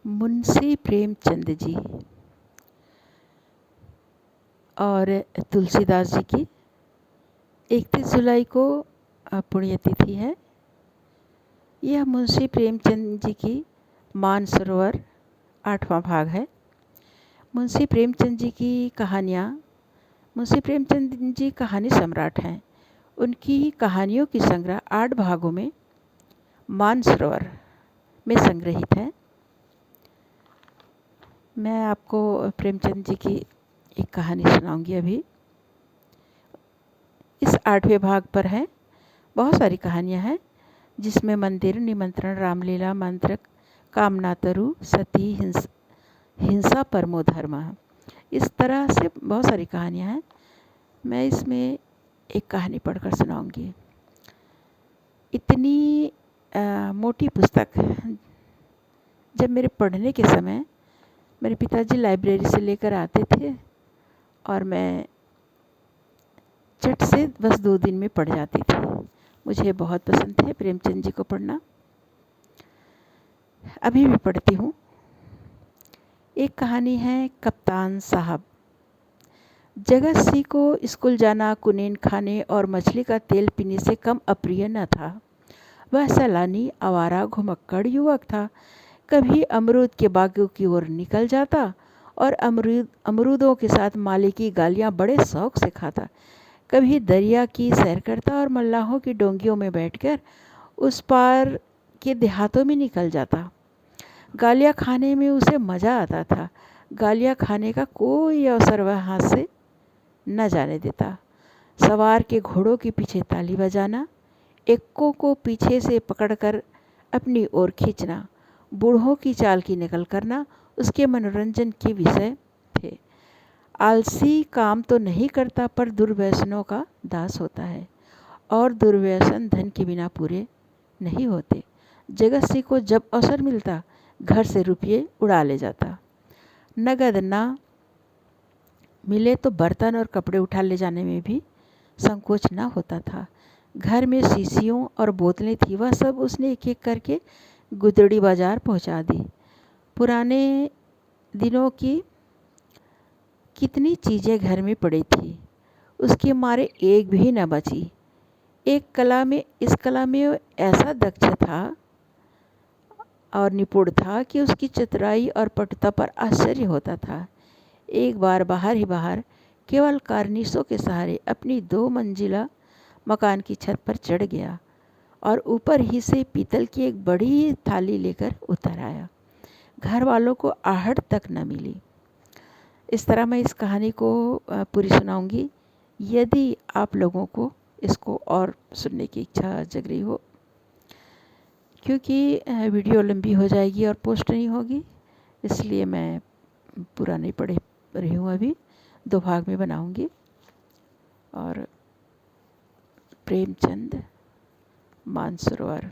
मुंशी प्रेमचंद जी और तुलसीदास जी की 31 जुलाई को पुण्यतिथि है। यह मुंशी प्रेमचंद जी की मानसरोवर 8वां भाग है। मुंशी प्रेमचंद जी की कहानियाँ, मुंशी प्रेमचंद जी कहानी सम्राट हैं। उनकी कहानियों की संग्रह 8 भागों में मानसरोवर में संग्रहित है। मैं आपको प्रेमचंद जी की एक कहानी सुनाऊंगी अभी। इस 8वें भाग पर है। बहुत सारी कहानियाँ हैं जिसमें मंदिर, निमंत्रण, रामलीला, मंत्र, कामनातरु, सती, हिंसा परमो धर्म, इस तरह से बहुत सारी कहानियाँ हैं। मैं इसमें एक कहानी पढ़कर सुनाऊंगी। इतनी मोटी पुस्तक जब मेरे पढ़ने के समय मेरे पिताजी लाइब्रेरी से लेकर आते थे और मैं झट से बस 2 दिन में पढ़ जाती थी। मुझे बहुत पसंद है प्रेमचंद जी को पढ़ना, अभी भी पढ़ती हूँ। एक कहानी है कप्तान साहब। जगत सिंह को स्कूल जाना कुनीन खाने और मछली का तेल पीने से कम अप्रिय न था। वह सैलानी, आवारा, घुमक्कड़ युवक था। कभी अमरूद के बागों की ओर निकल जाता और अमरूदों के साथ माली की गालियाँ बड़े शौक से खाता। कभी दरिया की सैर करता और मल्लाहों की डोंगियों में बैठकर उस पार के देहातों में निकल जाता। गालियाँ खाने में उसे मज़ा आता था। गालियाँ खाने का कोई अवसर वह हाथ से न जाने देता। सवार के घोड़ों के पीछे ताली बजाना, एक्कों को पीछे से पकड़कर अपनी ओर खींचना, बूढ़ों की चाल की नकल करना उसके मनोरंजन के विषय थे। आलसी काम तो नहीं करता पर दुर्व्यसनों का दास होता है और दुर्व्यसन धन के बिना पूरे नहीं होते। जगत सिंह को जब अवसर मिलता घर से रुपये उड़ा ले जाता। नगद ना मिले तो बर्तन और कपड़े उठा ले जाने में भी संकोच न होता था। घर में शीशियों और बोतलें थी, वह सब उसने एक एक करके गुदड़ी बाजार पहुंचा दी। पुराने दिनों की कितनी चीज़ें घर में पड़ी थी, उसके मारे एक भी न बची। इस कला में वो ऐसा दक्ष था और निपुण था कि उसकी चतुराई और पटुता पर आश्चर्य होता था। एक बार बाहर ही बाहर केवल कार्निशों के सहारे अपनी 2 मंजिला मकान की छत पर चढ़ गया और ऊपर ही से पीतल की एक बड़ी थाली लेकर उतर आया। घर वालों को आहट तक न मिली। इस तरह मैं इस कहानी को पूरी सुनाऊंगी। यदि आप लोगों को इसको और सुनने की इच्छा जग रही हो, क्योंकि वीडियो लंबी हो जाएगी और पोस्ट नहीं होगी, इसलिए मैं पूरा नहीं पढ़ रही हूँ। अभी 2 भाग में बनाऊंगी। और प्रेमचंद मानसरोवर।